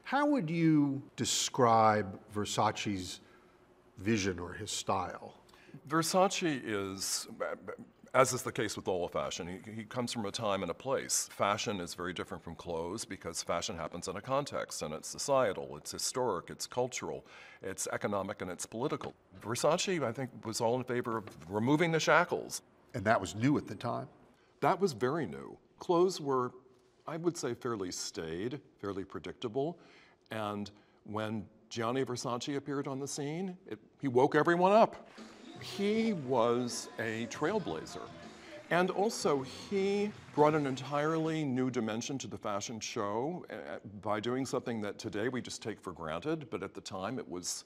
How would you describe Versace's vision or his style? Versace is, as is the case with all of fashion, he comes from a time and a place. Fashion is very different from clothes because fashion happens in a context, and it's societal, it's historic, it's cultural, it's economic, and it's political. Versace, I think, was all in favor of removing the shackles. And that was new at the time? That was very new. Clothes were, I would say, fairly staid, fairly predictable, and when Gianni Versace appeared on the scene, he woke everyone up. He was a trailblazer. And also, he brought an entirely new dimension to the fashion show by doing something that today we just take for granted, but at the time it was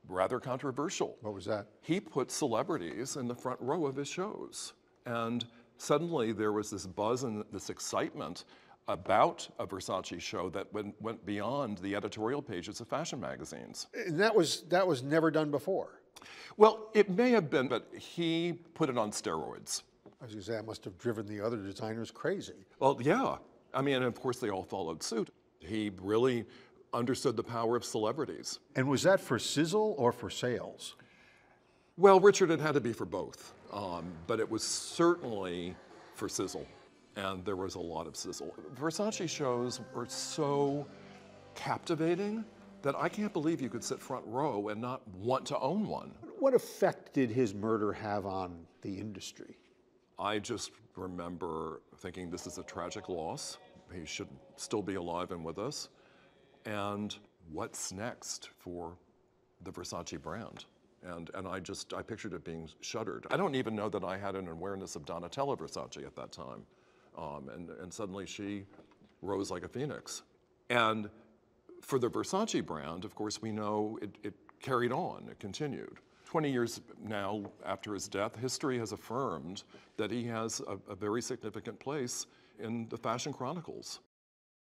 rather controversial. What was that? He put celebrities in the front row of his shows. And suddenly there was this buzz and this excitement about a Versace show that went beyond the editorial pages of fashion magazines. And that was never done before? Well, it may have been, but he put it on steroids. I was going to say, that must have driven the other designers crazy. Well, yeah. I mean, and of course, they all followed suit. He really understood the power of celebrities. And was that for sizzle or for sales? Well, Richard, it had to be for both, but it was certainly for sizzle, and there was a lot of sizzle. Versace shows were so captivating that I can't believe you could sit front row and not want to own one. What effect did his murder have on the industry? I just remember thinking this is a tragic loss. He should still be alive and with us. And what's next for the Versace brand? And I pictured it being shuttered. I don't even know that I had an awareness of Donatella Versace at that time. And suddenly she rose like a phoenix. And for the Versace brand, of course, we know it carried on, it continued. 20 years now after his death, history has affirmed that he has a very significant place in the fashion chronicles.